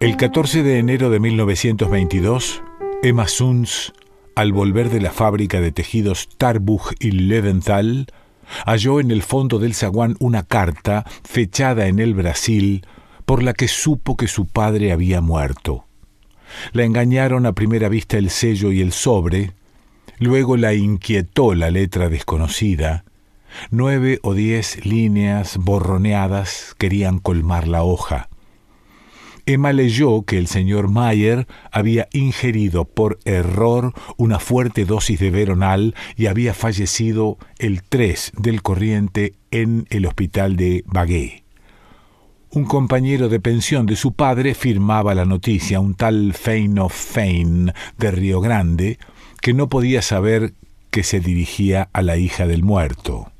El 14 de enero de 1922, Emma Sunz, al volver de la fábrica de tejidos Tarbuch y Löwenthal, halló en el fondo del zaguán una carta fechada en el Brasil por la que supo que su padre había muerto. La engañaron a primera vista el sello y el sobre, luego la inquietó la letra desconocida. 9 o 10 líneas borroneadas querían colmar la hoja. Emma leyó que el señor Mayer había ingerido por error una fuerte dosis de Veronal y había fallecido el 3 del corriente en el hospital de Bagué. Un compañero de pensión de su padre firmaba la noticia, un tal Fein of Fein de Río Grande, que no podía saber que se dirigía a la hija del muerto.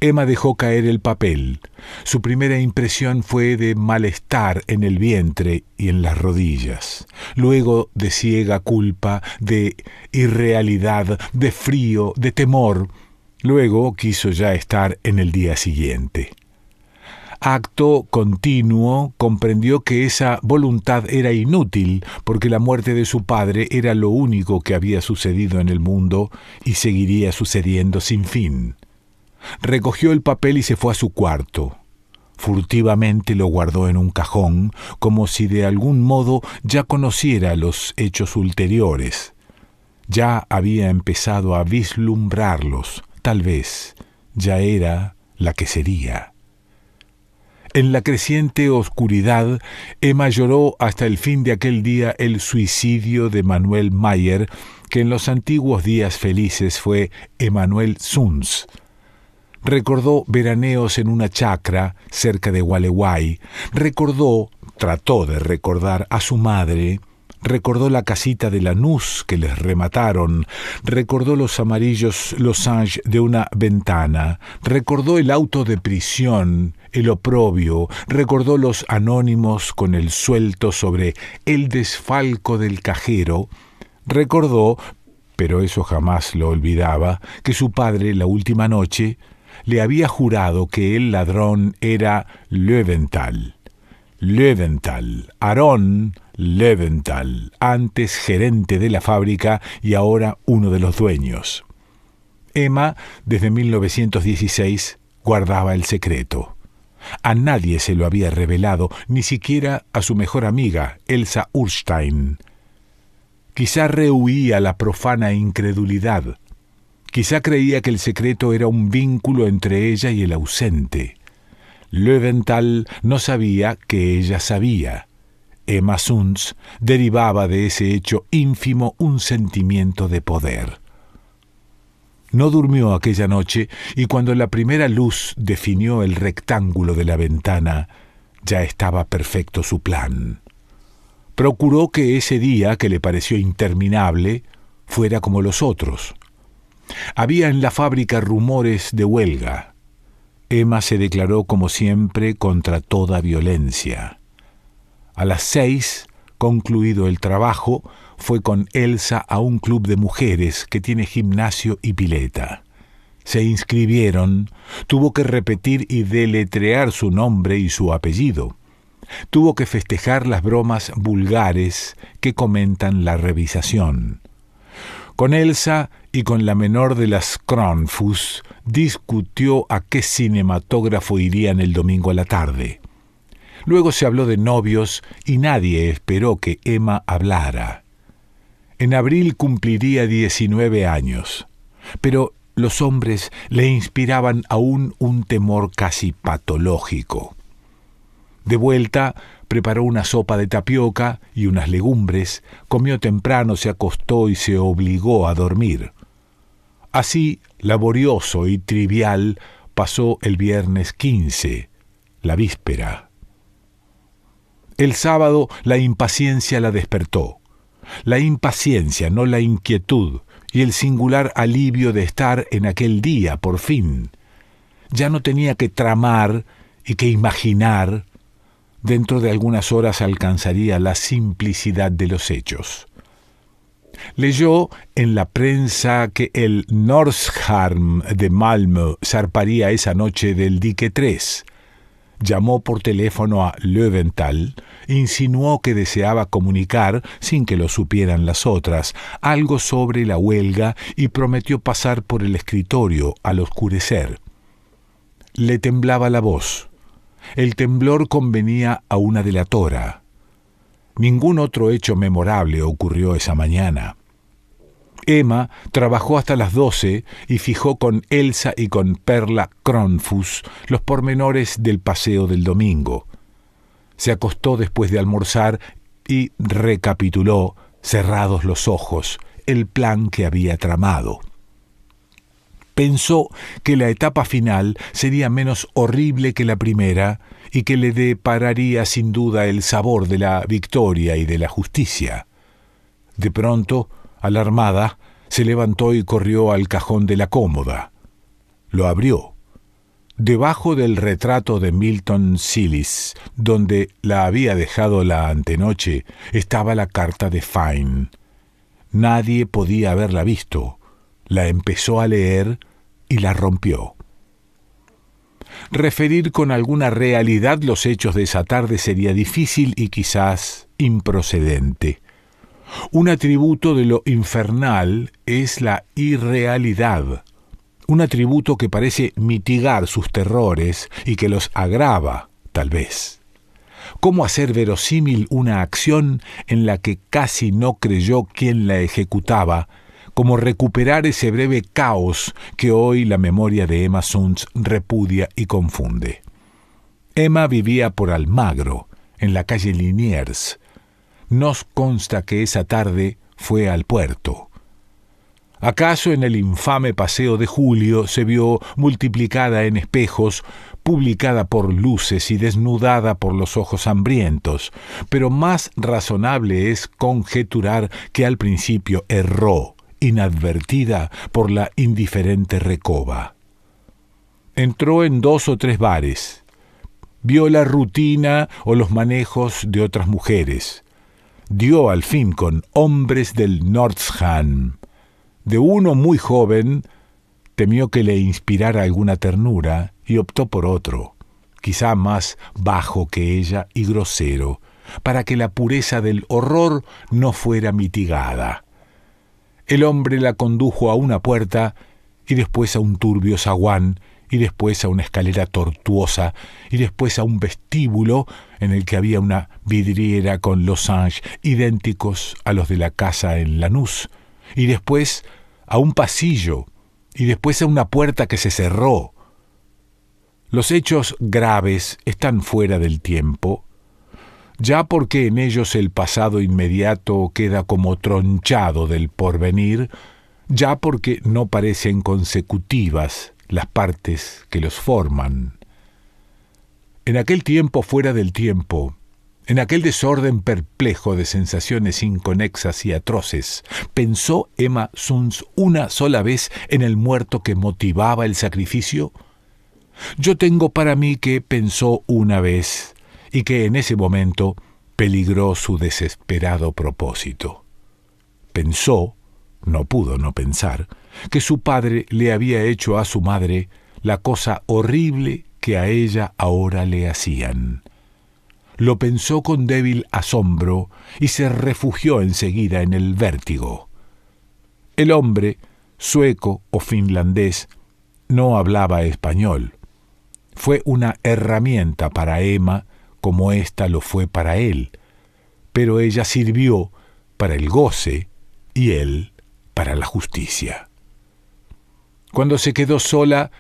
Emma dejó caer el papel. Su primera impresión fue de malestar en el vientre y en las rodillas, luego de ciega culpa, de irrealidad, de frío, de temor. Luego quiso ya estar en el día siguiente. Acto continuo comprendió que esa voluntad era inútil, porque la muerte de su padre era lo único que había sucedido en el mundo y seguiría sucediendo sin fin. Recogió el papel y se fue a su cuarto. Furtivamente lo guardó en un cajón, como si de algún modo ya conociera los hechos ulteriores. Ya había empezado a vislumbrarlos, tal vez ya era la que sería. En la creciente oscuridad, Emma lloró hasta el fin de aquel día el suicidio de Manuel Mayer, que en los antiguos días felices fue Emanuel Sunz. Recordó veraneos en una chacra cerca de Gualeguay, trató de recordar a su madre, recordó la casita de Lanús que les remataron, recordó los amarillos losange de una ventana, recordó el auto de prisión, el oprobio, recordó los anónimos con el suelto sobre el desfalco del cajero, recordó, pero eso jamás lo olvidaba, que su padre la última noche le había jurado que el ladrón era Löwenthal. Aaron Löwenthal, antes gerente de la fábrica y ahora uno de los dueños. Emma, desde 1916, guardaba el secreto. A nadie se lo había revelado, ni siquiera a su mejor amiga, Elsa Urstein. Quizá rehuía la profana incredulidad. Quizá creía que el secreto era un vínculo entre ella y el ausente. Löwenthal no sabía que ella sabía. Emma Sunz derivaba de ese hecho ínfimo un sentimiento de poder. No durmió aquella noche y cuando la primera luz definió el rectángulo de la ventana, ya estaba perfecto su plan. Procuró que ese día, que le pareció interminable, fuera como los otros. Había en la fábrica rumores de huelga. Emma se declaró como siempre contra toda violencia. A las 6, concluido el trabajo, fue con Elsa a un club de mujeres que tiene gimnasio y pileta. Se inscribieron, tuvo que repetir y deletrear su nombre y su apellido. Tuvo que festejar las bromas vulgares que comentan la revisación. Con Elsa y con la menor de las Kronfuss discutió a qué cinematógrafo irían el domingo a la tarde. Luego se habló de novios y nadie esperó que Emma hablara. En abril cumpliría 19 años, pero los hombres le inspiraban aún un temor casi patológico. De vuelta, preparó una sopa de tapioca y unas legumbres, comió temprano, se acostó y se obligó a dormir. Así, laborioso y trivial, pasó el viernes 15, la víspera. El sábado la impaciencia la despertó. La impaciencia, no la inquietud, y el singular alivio de estar en aquel día, por fin. Ya no tenía que tramar y que imaginar. Dentro de algunas horas alcanzaría la simplicidad de los hechos. Leyó en la prensa que el Nordstjerm de Malmö zarparía esa noche del dique 3. Llamó por teléfono a Löwenthal insinuó que deseaba comunicar, sin que lo supieran las otras, algo sobre la huelga y prometió pasar por el escritorio al oscurecer. Le temblaba la voz. El temblor convenía a una delatora. Ningún otro hecho memorable ocurrió esa mañana. Emma trabajó hasta las 12 y fijó con Elsa y con Perla Cronfus los pormenores del paseo del domingo. Se acostó después de almorzar y recapituló, cerrados los ojos, el plan que había tramado. Pensó que la etapa final sería menos horrible que la primera y que le depararía sin duda el sabor de la victoria y de la justicia. De pronto, alarmada, se levantó y corrió al cajón de la cómoda. Lo abrió. Debajo del retrato de Milton Sillis, donde la había dejado la antenoche, estaba la carta de Fine. Nadie podía haberla visto. La empezó a leer y la rompió. Referir con alguna realidad los hechos de esa tarde sería difícil y quizás improcedente. Un atributo de lo infernal es la irrealidad, un atributo que parece mitigar sus terrores y que los agrava, tal vez. ¿Cómo hacer verosímil una acción en la que casi no creyó quien la ejecutaba? Cómo recuperar ese breve caos que hoy la memoria de Emma Sunds repudia y confunde. Emma vivía por Almagro, en la calle Liniers. Nos consta que esa tarde fue al puerto. ¿Acaso en el infame paseo de Julio se vio multiplicada en espejos, publicada por luces y desnudada por los ojos hambrientos? Pero más razonable es conjeturar que al principio erró, inadvertida por la indiferente Recoba. Entró en 2 o 3 bares. Vio la rutina o los manejos de otras mujeres. Dio al fin con hombres del Nordstrand. De uno muy joven, temió que le inspirara alguna ternura y optó por otro, quizá más bajo que ella y grosero, para que la pureza del horror no fuera mitigada. El hombre la condujo a una puerta y después a un turbio zaguán y después a una escalera tortuosa y después a un vestíbulo en el que había una vidriera con losanges idénticos a los de la casa en Lanús y después a un pasillo y después a una puerta que se cerró. Los hechos graves están fuera del tiempo, ya porque en ellos el pasado inmediato queda como tronchado del porvenir, ya porque no parecen consecutivas las partes que los forman. En aquel tiempo fuera del tiempo, en aquel desorden perplejo de sensaciones inconexas y atroces, ¿pensó Emma Sunds una sola vez en el muerto que motivaba el sacrificio? Yo tengo para mí que pensó una vez, y que en ese momento peligró su desesperado propósito. Pensó, no pudo no pensar, que su padre le había hecho a su madre la cosa horrible que a ella ahora le hacían. Lo pensó con débil asombro y se refugió enseguida en el vértigo. El hombre, sueco o finlandés, no hablaba español. Fue una herramienta para Emma como ésta lo fue para él, pero ella sirvió para el goce y él para la justicia. Cuando se quedó sola,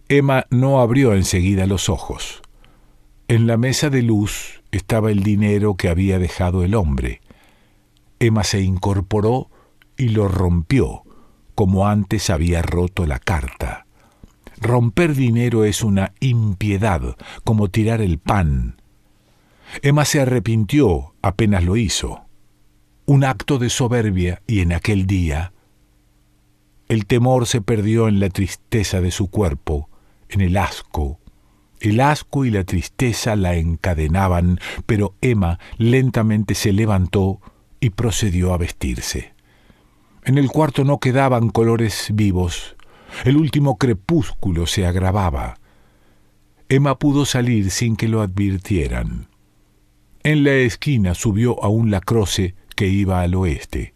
Emma no abrió enseguida los ojos. En la mesa de luz estaba el dinero que había dejado el hombre. Emma se incorporó y lo rompió, como antes había roto la carta. Romper dinero es una impiedad, como tirar el pan. Emma se arrepintió apenas lo hizo. Un acto de soberbia, y en aquel día el temor se perdió en la tristeza de su cuerpo, en el asco. El asco y la tristeza la encadenaban, pero Emma lentamente se levantó y procedió a vestirse. En el cuarto no quedaban colores vivos. El último crepúsculo se agravaba. Emma pudo salir sin que lo advirtieran. En la esquina subió a un lacroce que iba al oeste.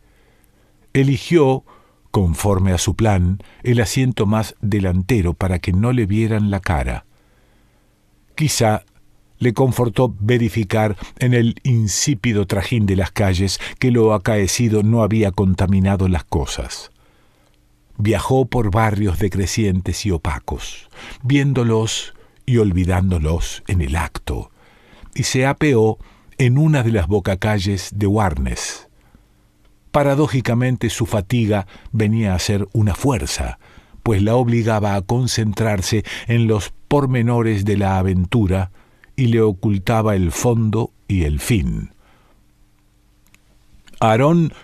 Eligió, conforme a su plan, el asiento más delantero para que no le vieran la cara. Quizá le confortó verificar en el insípido trajín de las calles que lo acaecido no había contaminado las cosas. Viajó por barrios decrecientes y opacos, viéndolos y olvidándolos en el acto, y se apeó en una de las bocacalles de Warnes. Paradójicamente su fatiga venía a ser una fuerza, pues la obligaba a concentrarse en los pormenores de la aventura y le ocultaba el fondo y el fin. Aaron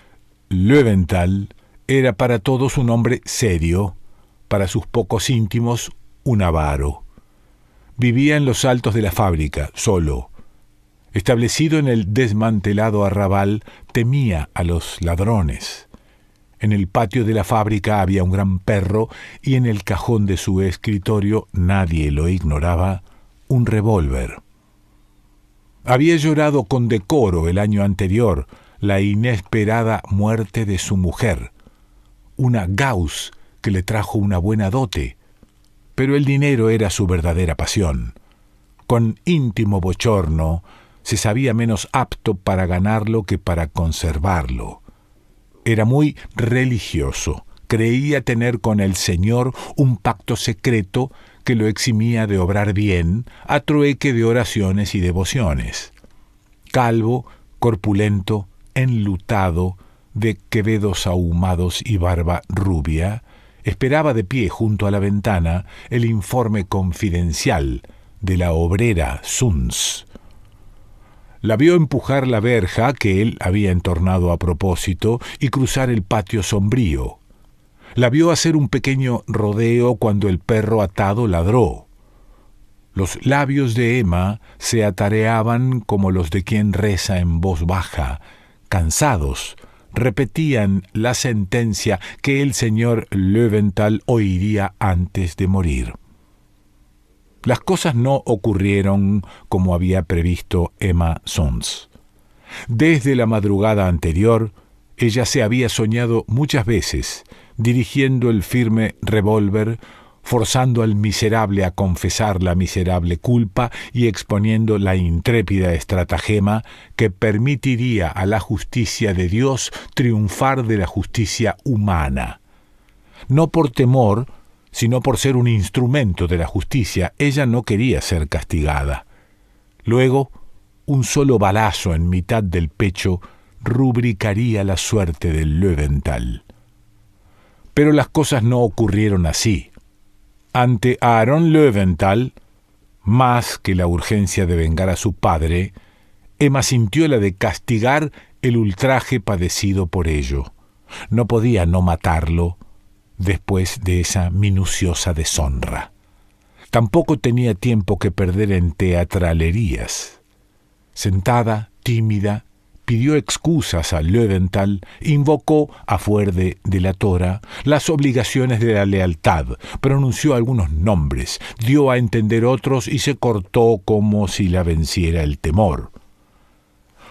Löwenthal era para todos un hombre serio, para sus pocos íntimos un avaro. Vivía en los altos de la fábrica, solo. Establecido en el desmantelado arrabal, temía a los ladrones. En el patio de la fábrica había un gran perro y en el cajón de su escritorio, nadie lo ignoraba, un revólver. Había llorado con decoro el año anterior la inesperada muerte de su mujer, una Gauss que le trajo una buena dote, pero el dinero era su verdadera pasión. Con íntimo bochorno, se sabía menos apto para ganarlo que para conservarlo. Era muy religioso, creía tener con el Señor un pacto secreto que lo eximía de obrar bien a trueque de oraciones y devociones. Calvo, corpulento, enlutado, de quevedos ahumados y barba rubia, esperaba de pie junto a la ventana el informe confidencial de la obrera Sunz. La vio empujar la verja que él había entornado a propósito y cruzar el patio sombrío. La vio hacer un pequeño rodeo cuando el perro atado ladró. Los labios de Emma se atareaban como los de quien reza en voz baja. Cansados, repetían la sentencia que el señor Löwenthal oiría antes de morir. Las cosas no ocurrieron como había previsto Emma Sunz. Desde la madrugada anterior, ella se había soñado muchas veces, dirigiendo el firme revólver, forzando al miserable a confesar la miserable culpa y exponiendo la intrépida estratagema que permitiría a la justicia de Dios triunfar de la justicia humana. No por temor, sino por ser un instrumento de la justicia, ella no quería ser castigada. Luego, un solo balazo en mitad del pecho rubricaría la suerte del Löwenthal. Pero las cosas no ocurrieron así. Ante Aaron Löwenthal, más que la urgencia de vengar a su padre, Emma sintió la de castigar el ultraje padecido por ello. No podía no matarlo después de esa minuciosa deshonra. Tampoco tenía tiempo que perder en teatralerías. Sentada, tímida, pidió excusas a Löwenthal, invocó, a fuer de delatora, las obligaciones de la lealtad, pronunció algunos nombres, dio a entender otros y se cortó como si la venciera el temor.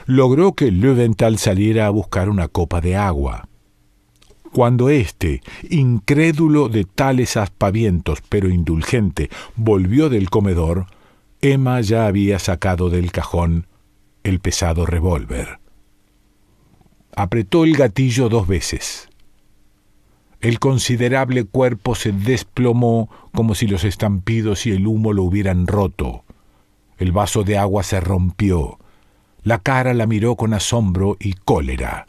Logró que Löwenthal saliera a buscar una copa de agua. Cuando éste, incrédulo de tales aspavientos pero indulgente, volvió del comedor, Emma ya había sacado del cajón el pesado revólver. Apretó el gatillo 2 veces. El considerable cuerpo se desplomó como si los estampidos y el humo lo hubieran roto. El vaso de agua se rompió. La cara la miró con asombro y cólera.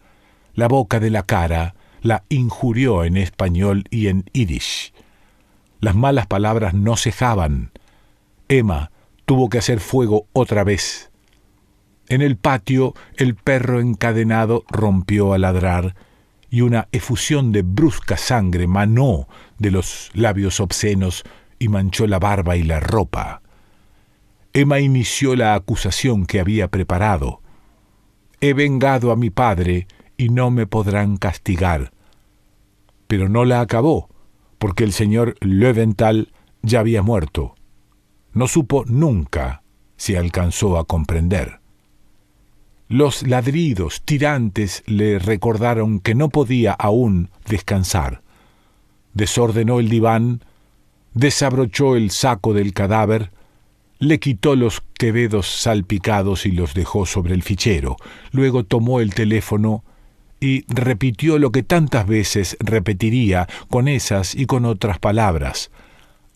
La boca de la cara la injurió en español y en yiddish. Las malas palabras no cejaban. Emma tuvo que hacer fuego otra vez. En el patio, el perro encadenado rompió a ladrar y una efusión de brusca sangre manó de los labios obscenos y manchó la barba y la ropa. Emma inició la acusación que había preparado. «He vengado a mi padre y no me podrán castigar». Pero no la acabó, porque el señor Löwenthal ya había muerto. No supo nunca si alcanzó a comprender. Los ladridos tirantes le recordaron que no podía aún descansar. Desordenó el diván, desabrochó el saco del cadáver, le quitó los quevedos salpicados y los dejó sobre el fichero. Luego tomó el teléfono y repitió lo que tantas veces repetiría con esas y con otras palabras.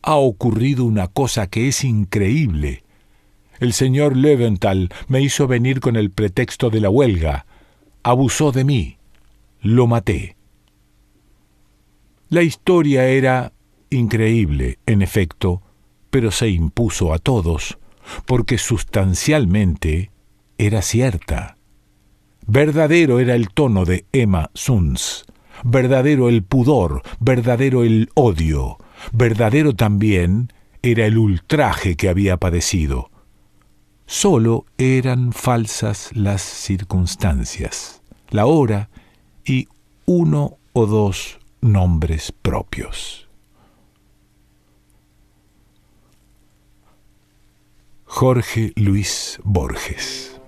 Ha ocurrido una cosa que es increíble. El señor Löwenthal me hizo venir con el pretexto de la huelga. Abusó de mí. Lo maté. La historia era increíble, en efecto, pero se impuso a todos, porque sustancialmente era cierta. Verdadero era el tono de Emma Zunz, verdadero el pudor, verdadero el odio, verdadero también era el ultraje que había padecido. Solo eran falsas las circunstancias, la hora y uno o dos nombres propios. Jorge Luis Borges.